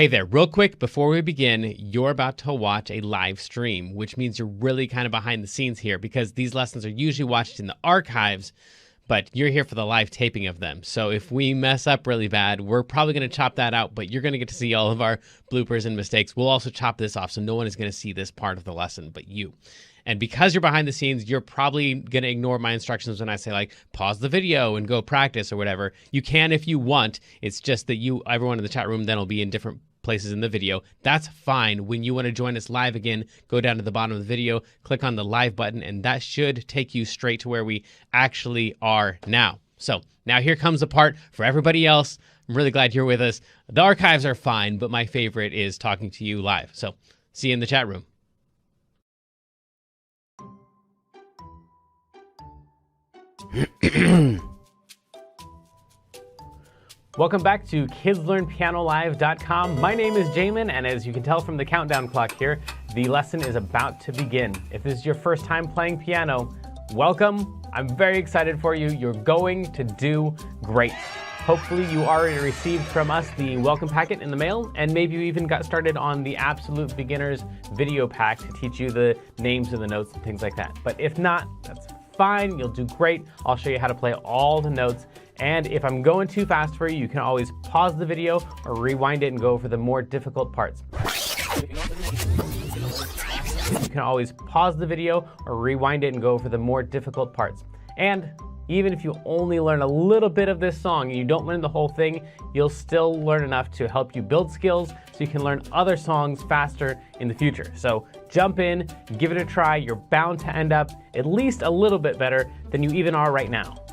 Hey there, real quick, before we begin, you're about to watch a live stream, which means you're really kind of behind the scenes here because these lessons are usually watched in the archives, but you're here for the live taping of them. So if we mess up really bad, we're probably going to chop that out, but you're going to get to see all of our bloopers and mistakes. We'll also chop this off, so no one is going to see this part of the lesson but you. And because you're behind the scenes, you're probably going to ignore my instructions when I say, like, pause the video and go practice or whatever. You can if you want. It's just that everyone in the chat room then will be in different places in the video. That's fine. When you want to join us live again, go down to the bottom of the video, click on the live button, and that should take you straight to where we actually are now. So now here comes the part for everybody else. I'm really glad you're with us. The archives are fine, but my favorite is talking to you live. So see you in the chat room. Welcome back to KidsLearnPianoLive.com. My name is Jamin, and as you can tell from the countdown clock here, the lesson is about to begin. If this is your first time playing piano, welcome. I'm very excited for you. You're going to do great. Hopefully you already received from us the welcome packet in the mail, and maybe you even got started on the Absolute Beginners video pack to teach you the names of the notes and things like that. But if not, that's fine. You'll do great. I'll show you how to play all the notes. And if I'm going too fast for you, you can always pause the video or rewind it and go over the more difficult parts. You can always pause the video or rewind it and go over the more difficult parts. And even if you only learn a little bit of this song and you don't learn the whole thing, you'll still learn enough to help you build skills so you can learn other songs faster in the future. So jump in, give it a try. You're bound to end up at least a little bit better than you even are right now.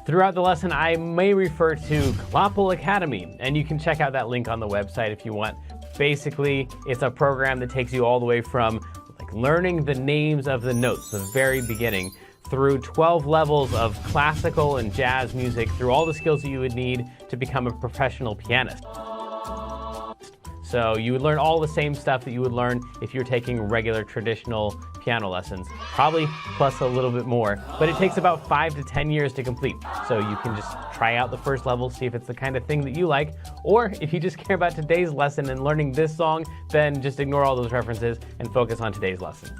Throughout the lesson, I may refer to Clopple Academy, and you can check out that link on the website if you want. Basically, it's a program that takes you all the way from learning the names of the notes, the very beginning, through 12 levels of classical and jazz music, through all the skills that you would need to become a professional pianist. So you would learn all the same stuff that you would learn if you're taking regular traditional piano lessons, probably plus a little bit more, but it takes about 5 to 10 years to complete. So you can just try out the first level, see if it's the kind of thing that you like, or if you just care about today's lesson and learning this song, then just ignore all those references and focus on today's lesson.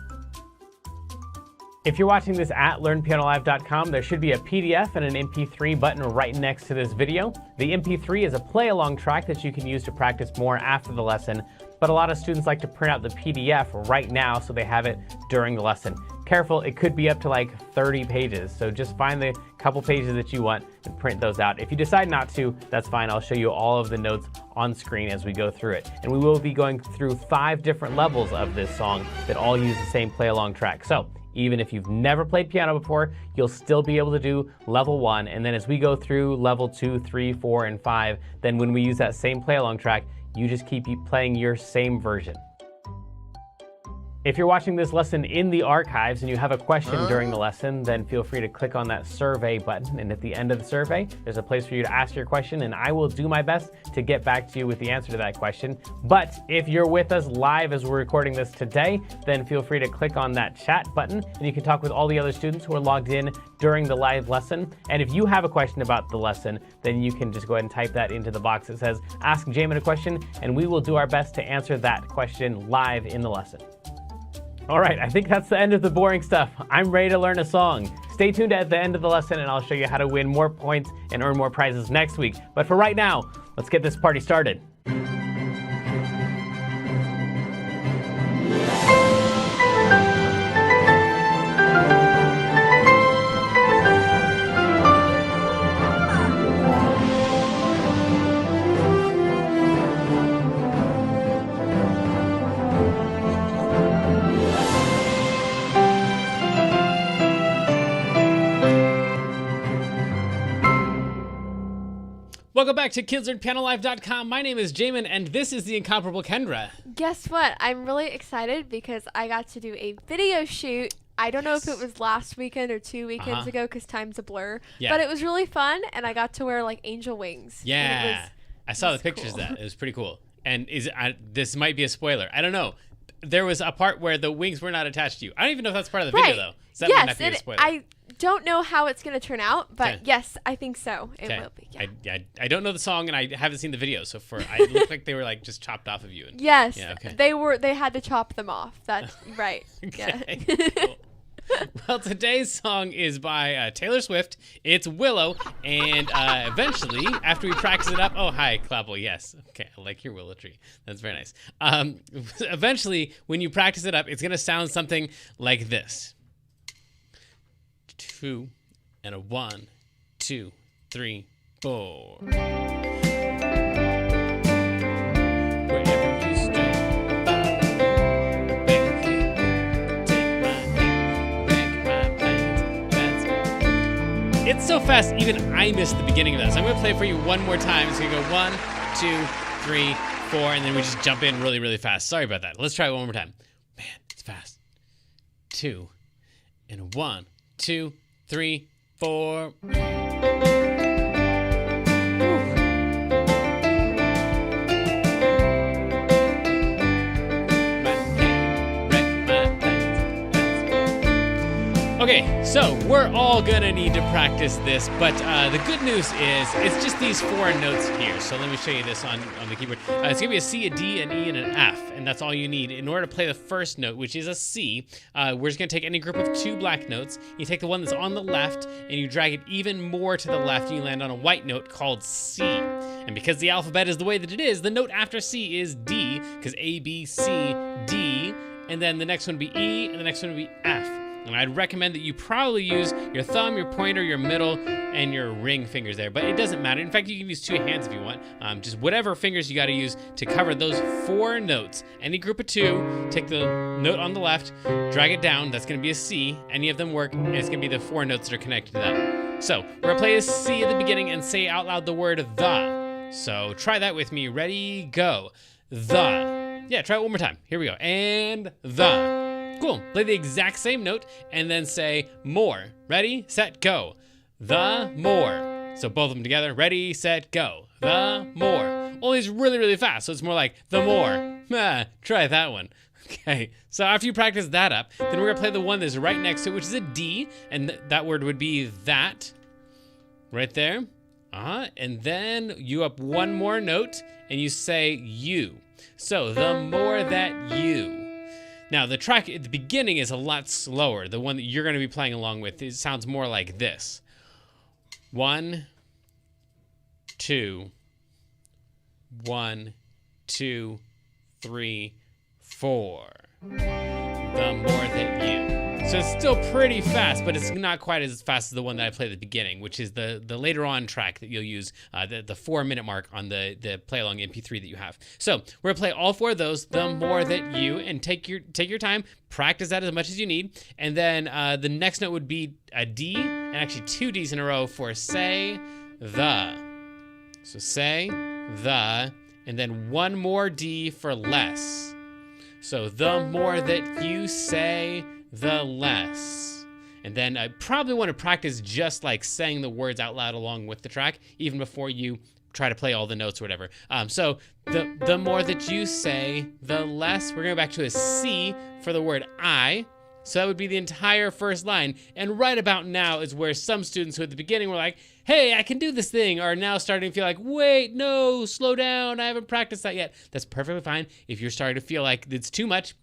If you're watching this at LearnPianoLive.com, there should be a PDF and an MP3 button right next to this video. The MP3 is a play-along track that you can use to practice more after the lesson, but a lot of students like to print out the PDF right now so they have it during the lesson. Careful, it could be up to like 30 pages, so just find the couple pages that you want and print those out. If you decide not to, that's fine. I'll show you all of the notes on screen as we go through it. And we will be going through 5 different levels of this song that all use the same play-along track. So even if you've never played piano before, you'll still be able to do level 1. And then as we go through level 2, 3, 4, and 5, then when we use that same play-along track, you just keep playing your same version. If you're watching this lesson in the archives and you have a question during the lesson, then feel free to click on that survey button. And at the end of the survey, there's a place for you to ask your question, and I will do my best to get back to you with the answer to that question. But if you're with us live as we're recording this today, then feel free to click on that chat button, and you can talk with all the other students who are logged in during the live lesson. And if you have a question about the lesson, then you can just go ahead and type that into the box that says, Ask Jamin a Question, and we will do our best to answer that question live in the lesson. All right, I think that's the end of the boring stuff. I'm ready to learn a song. Stay tuned at the end of the lesson and I'll show you how to win more points and earn more prizes next week. But for right now, let's get this party started. Welcome back to KidsLearnPianoLive.com. My name is Jamin, and this is the incomparable Kendra. Guess what? I'm really excited because I got to do a video shoot. I don't know if it was last weekend or 2 weekends ago because time's a blur. Yeah. But it was really fun, and I got to wear like angel wings. Yeah. I saw the pictures of that. It was pretty cool. And this might be a spoiler. I don't know. there was a part where the wings were not attached to you. I don't even know if that's part of the video, though. So that might not be a spoiler. I don't know how it's going to turn out, but yes, I think so. It will be. Yeah. I don't know the song, and I haven't seen the video, so it looked like they were like just chopped off of you. And, yes, yeah, okay. They had to chop them off. That's right. Okay, Yeah. cool. Well, today's song is by Taylor Swift. It's Willow, and eventually, after we practice it up, oh, hi, Clapple, yes. Okay, I like your willow tree. That's very nice. Eventually, when you practice it up, it's going to sound something like this. 2 and a 1, 2, 3, 4. It's so fast, even I missed the beginning of that. So I'm going to play it for you one more time. It's going to go 1, 2, 3, 4, and then we just jump in really, really fast. Sorry about that. Let's try it one more time. Man, it's fast. 2, and a 1, 2, 3, 4. Okay, so we're all gonna need to practice this, but the good news is it's just these 4 notes here. So let me show you this on the keyboard. It's gonna be a C, a D, an E, and an F, and that's all you need. In order to play the first note, which is a C, we're just gonna take any group of 2 black notes. You take the one that's on the left, and you drag it even more to the left, and you land on a white note called C. And because the alphabet is the way that it is, the note after C is D, because A, B, C, D, and then the next one would be E, and the next one would be F. And I'd recommend that you probably use your thumb, your pointer, your middle, and your ring fingers there. But it doesn't matter. In fact, you can use 2 hands if you want. Just whatever fingers you got to use to cover those 4 notes. Any group of 2, take the note on the left, drag it down. That's going to be a C. Any of them work, and it's going to be the 4 notes that are connected to that. So we're going to play a C at the beginning and say out loud the word the. So try that with me. Ready, go. The. Yeah, try it one more time. Here we go. And the. Cool. Play the exact same note and then say more. Ready, set, go. The more. So both of them together. Ready, set, go. The more. Only it's really, really fast. So it's more like the more. Try that one. Okay. So after you practice that up, then we're going to play the one that's right next to it, which is a D. And that word would be that. Right there. And then you up one more note and you say you. So the more that you. Now, the track at the beginning is a lot slower. The one that you're going to be playing along with, it sounds more like this. 1, 2, 1, 2, 3, 4. The more that you. So it's still pretty fast, but it's not quite as fast as the one that I played at the beginning, which is the later on track that you'll use, the 4-minute mark on the play along MP3 that you have. So we're gonna play all 4 of those, the more that you, and take your time, practice that as much as you need, and then the next note would be a D, and actually 2 Ds in a row for say the. So say the, and then one more D for less. So the more that you say, the less. And then I probably want to practice just like saying the words out loud along with the track, even before you try to play all the notes or whatever. So the more that you say, the less. We're going back to a C for the word I. So that would be the entire first line. And right about now is where some students who at the beginning were like, hey, I can do this thing, are now starting to feel like, wait, no, slow down, I haven't practiced that yet. That's perfectly fine. If you're starting to feel like it's too much,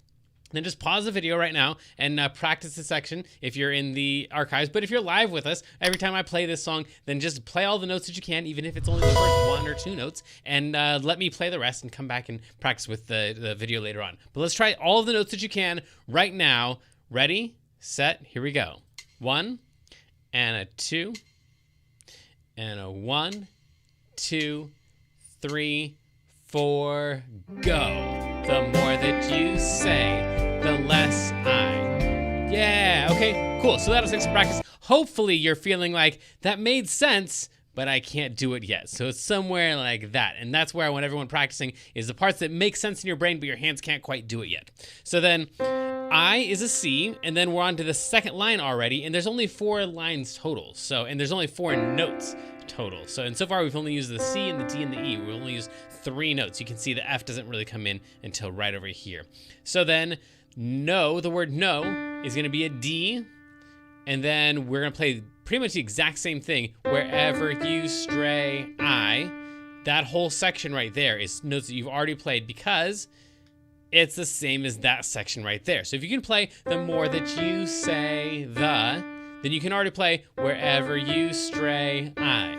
then just pause the video right now and practice the section if you're in the archives. But if you're live with us, every time I play this song, then just play all the notes that you can, even if it's only the first 1 or 2 notes, and let me play the rest and come back and practice with the video later on. But let's try all of the notes that you can right now. Ready, set, here we go. 1, and a 2, and a 1, 2, 3, 4, go. The more that you say, the less I. Yeah, okay, cool. So that'll take some practice. Hopefully you're feeling like that made sense, but I can't do it yet. So it's somewhere like that. And that's where I want everyone practicing, is the parts that make sense in your brain, but your hands can't quite do it yet. So then I is a C, and then we're on to the second line already, and there's only 4 lines total. So, and there's only 4 notes total. So, and so far we've only used the C and the D and the E. We've only used 3 notes. You can see the F doesn't really come in until right over here. So then no, the word no is going to be a D, and then we're going to play pretty much the exact same thing. Wherever you stray, I. That whole section right there is notes that you've already played because it's the same as that section right there. So if you can play the more that you say the, then you can already play wherever you stray, I.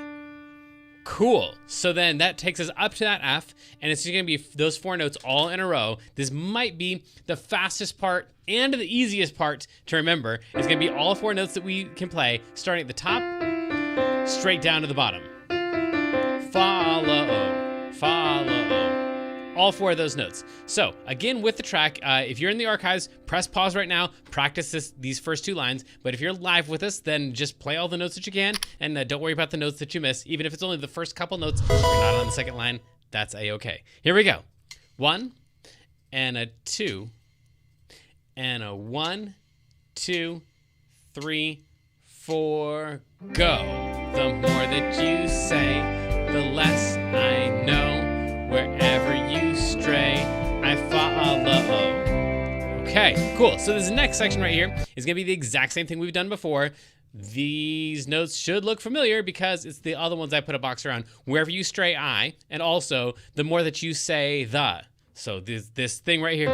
Cool. So then that takes us up to that F, and it's going to be those 4 notes all in a row. This might be the fastest part and the easiest part to remember. It's going to be all 4 notes that we can play, starting at the top, straight down to the bottom. Follow, follow. All 4 of those notes. So again, with the track, if you're in the archives, press pause right now, practice these first 2 lines. But if you're live with us, then just play all the notes that you can, and don't worry about the notes that you miss. Even if it's only the first couple notes, you're not on the second line, that's a-okay. Here we go. 1 and a 2 and a 1, 2, 3, 4, go. The more that you say, the less I know. Wherever you stray, I follow. Okay, cool. So this next section right here is going to be the exact same thing we've done before. These notes should look familiar because it's the other ones I put a box around. Wherever you stray, I, and also the more that you say, the. So this thing right here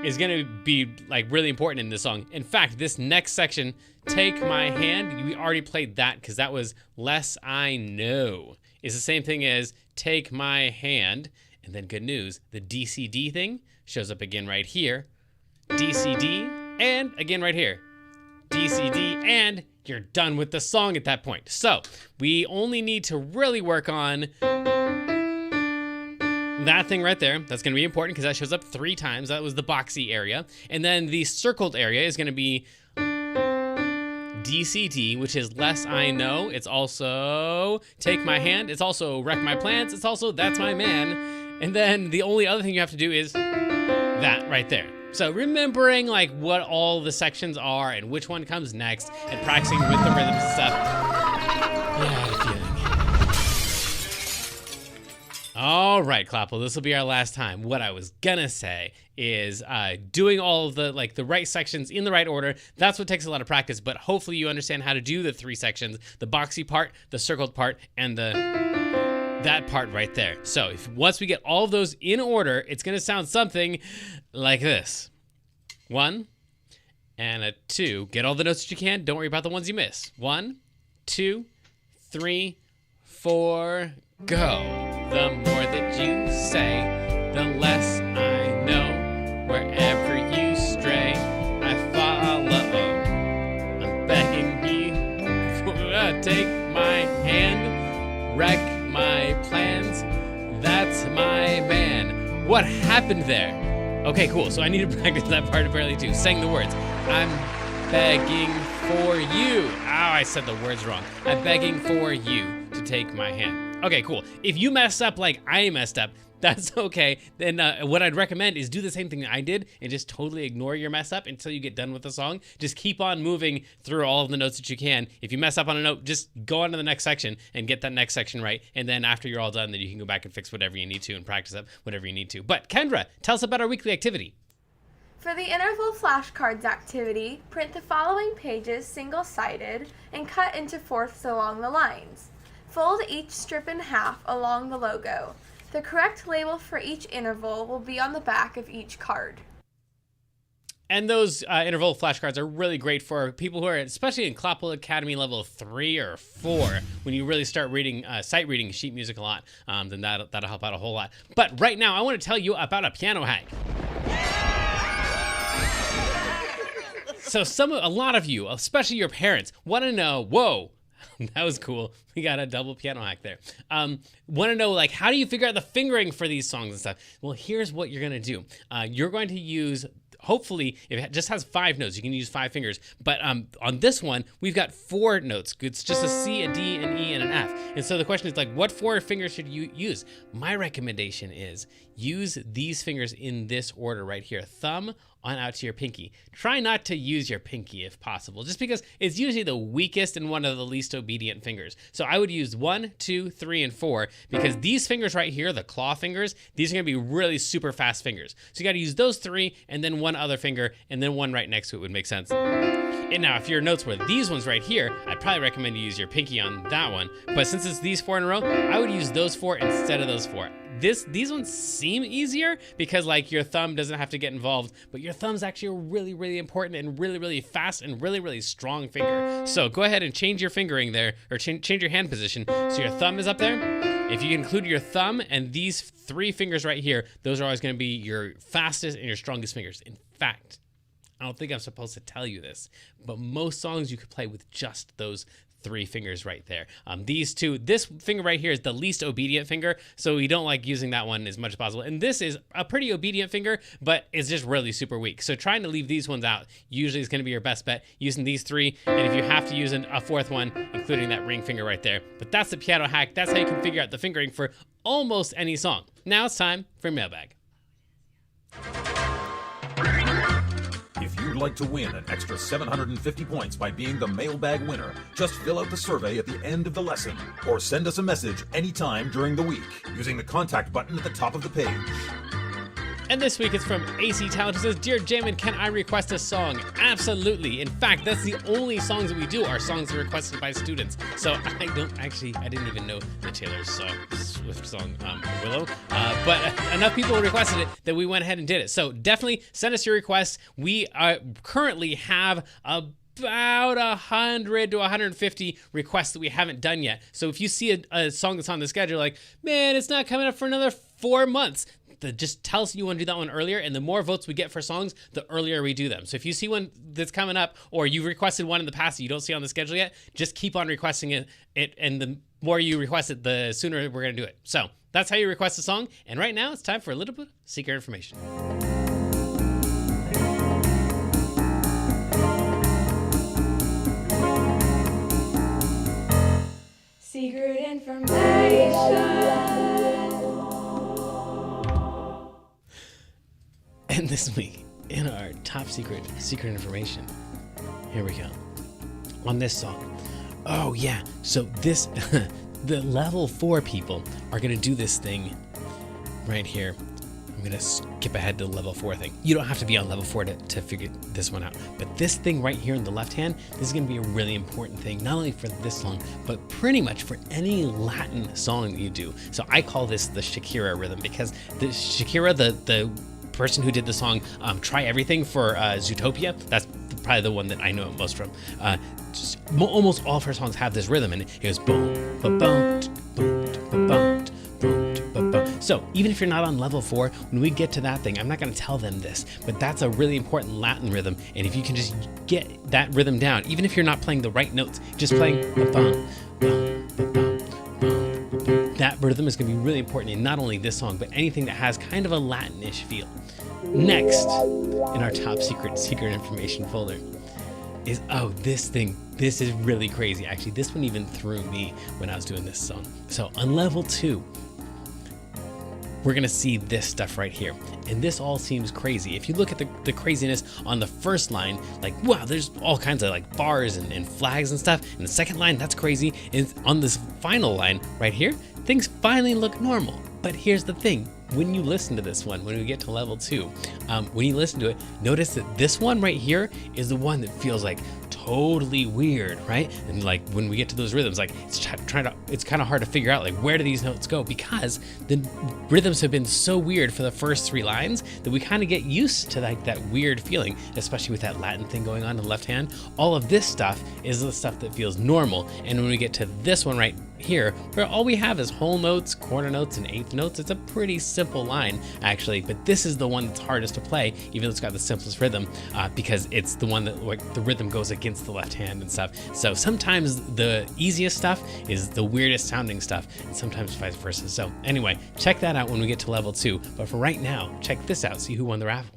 is going to be like really important in this song. In fact, this next section, take my hand, we already played that because that was less I know. Is the same thing as take my hand, and then good news, the DCD thing shows up again right here. DCD, and again right here. DCD, and you're done with the song at that point. So we only need to really work on that thing right there. That's going to be important because that shows up 3 times. That was the boxy area. And then the circled area is going to be DCD, which is less I know. It's also take my hand. It's also wreck my plans. It's also that's my man. And then the only other thing you have to do is that right there. So remembering like what all the sections are and which one comes next and practicing with the rhythm stuff. Yeah, I had a feeling. All right, Clapple, this will be our last time. What I was gonna say is doing all of the the right sections in the right order. That's what takes a lot of practice, but hopefully you understand how to do the 3 sections, the boxy part, the circled part, and that part right there. So once we get all of those in order, it's gonna sound something like this. 1 and a 2. Get all the notes that you can. Don't worry about the ones you miss. 1, 2, 3, 4, go. The more that you say, the less I know. Wherever you stray, I follow. I'm begging you, take my hand, wreck my plans. That's my man. What happened there? Okay, cool. So I need to practice that part apparently too. Saying the words. I'm begging for you. Oh, I said the words wrong. I'm begging for you to take my hand. Okay, cool. If you mess up like I messed up, that's okay. Then what I'd recommend is do the same thing that I did and just totally ignore your mess up until you get done with the song. Just keep on moving through all of the notes that you can. If you mess up on a note, just go on to the next section and get that next section right. And then after you're all done, then you can go back and fix whatever you need to and practice up whatever you need to. But Kendra, tell us about our weekly activity. For the interval flashcards activity, print the following pages single-sided and cut into fourths along the lines. Fold each strip in half along the logo. The correct label for each interval will be on the back of each card. And those interval flashcards are really great for people who are, especially in Clapple Academy level 3 or 4, when you really start reading, sight reading sheet music a lot, then that'll help out a whole lot. But right now, I want to tell you about a piano hack. So a lot of you, especially your parents, want to know, whoa, that was cool. We got a double piano hack there. Want to know, like, how do you figure out the fingering for these songs and stuff? Well, here's what you're going to do. You're going to use, hopefully, if it just has 5 notes, you can use 5 fingers. But on this one, we've got 4 notes. It's just a C, a D, an E, and an F. And so the question is, like, what 4 fingers should you use? My recommendation is use these fingers in this order right here. Thumb on out to your pinky. Try not to use your pinky if possible, just because it's usually the weakest and one of the least obedient fingers. So I would use 1, 2, 3, and 4, because these fingers right here, the claw fingers, these are gonna be really super fast fingers. So you gotta use those 3 and then one other finger and then one right next to it would make sense. And now if your notes were these ones right here, I'd probably recommend you use your pinky on that one. But since it's these 4 in a row, I would use those 4 instead of those 4. These ones seem easier because like your thumb doesn't have to get involved, but your thumb's actually a really, really important and really, really fast and really, really strong finger. So go ahead and change your fingering there, or change your hand position so your thumb is up there. If you include your thumb and these 3 fingers right here, those are always gonna be your fastest and your strongest fingers. In fact, I don't think I'm supposed to tell you this, but most songs you could play with just those 3 fingers right there. These 2, this finger right here is the least obedient finger, so we don't like using that one as much as possible. And this is a pretty obedient finger, but it's just really super weak. So trying to leave these ones out usually is gonna be your best bet, using these 3. And if you have to use a 4th one, including that ring finger right there. But that's the piano hack. That's how you can figure out the fingering for almost any song. Now it's time for Mailbag. If you'd like to win an extra 750 points by being the mailbag winner, just fill out the survey at the end of the lesson, or send us a message anytime during the week using the contact button at the top of the page. And this week it's from AC Talent, who says, "Dear Jamin, can I request a song?" Absolutely. In fact, that's the only songs that we do are songs requested by students. So I didn't even know the Taylor Swift song, Willow. But enough people requested it that we went ahead and did it. So definitely send us your requests. We currently have about 100 to 150 requests that we haven't done yet. So if you see a song that's on the schedule, like, man, it's not coming up for another 4 months, just tell us you want to do that one earlier, and the more votes we get for songs, the earlier we do them. So if you see one that's coming up, or you've requested one in the past that you don't see on the schedule yet, just keep on requesting it, and the more you request it, the sooner we're going to do it. So that's how you request a song, and right now it's time for a little bit of secret information. Secret information. And this week, in our top secret information, here we go. On this song. Oh yeah, so this, the level 4 people are gonna do this thing right here. I'm gonna skip ahead to the level 4 thing. You don't have to be on level 4 to figure this one out. But this thing right here in the left hand, this is gonna be a really important thing, not only for this song, but pretty much for any Latin song that you do. So I call this the Shakira rhythm, because the Shakira, the person who did the song Try Everything for Zootopia, that's probably the one that I know it most from. Almost all of her songs have this rhythm, and it goes boom, ba boom, boom, ba boom, boom, ba boom. So even if you're not on level 4, when we get to that thing, I'm not going to tell them this, but that's a really important Latin rhythm, and if you can just get that rhythm down, even if you're not playing the right notes, just playing ba boom, boom, ba boom. That rhythm is going to be really important in not only this song, but anything that has kind of a Latin-ish feel. Next, in our top secret information folder, is, this thing. This is really crazy. Actually, this one even threw me when I was doing this song. So on level 2, we're gonna see this stuff right here. And this all seems crazy. If you look at the craziness on the first line, like, wow, there's all kinds of like bars and flags and stuff. And the second line, that's crazy. And on this final line right here, things finally look normal. But here's the thing. When you listen to this one, when we get to level 2, when you listen to it, notice that this one right here is the one that feels like totally weird, right? And like when we get to those rhythms, like it's kind of hard to figure out like where do these notes go, because the rhythms have been so weird for the first 3 lines that we kind of get used to like that weird feeling, especially with that Latin thing going on in the left hand. All of this stuff is the stuff that feels normal, and when we get to this one right here, where all we have is whole notes, quarter notes, and eighth notes, it's a pretty simple line actually, but this is the one that's hardest to play, even though it's got the simplest rhythm, because it's the one that like the rhythm goes against the left hand and stuff. So sometimes the easiest stuff is the weirdest sounding stuff, and sometimes vice versa. So anyway, check that out when we get to level 2, but for right now, check this out, see who won the raffle.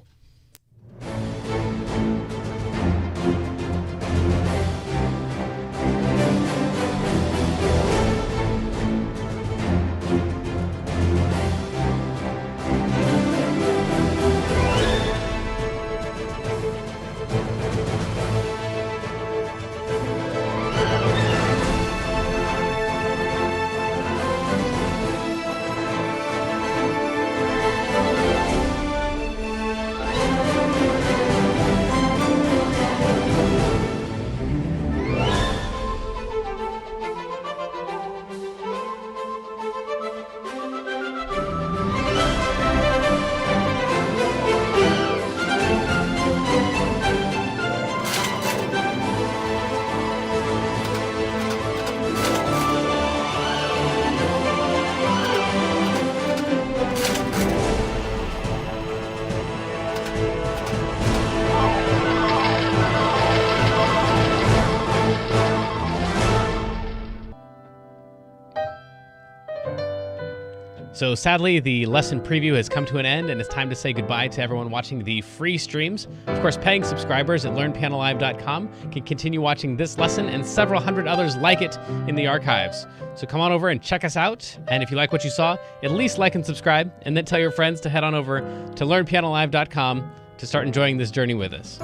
So sadly, the lesson preview has come to an end, and it's time to say goodbye to everyone watching the free streams. Of course, paying subscribers at learnpianolive.com can continue watching this lesson and several hundred others like it in the archives. So come on over and check us out. And if you like what you saw, at least like and subscribe, and then tell your friends to head on over to learnpianolive.com to start enjoying this journey with us.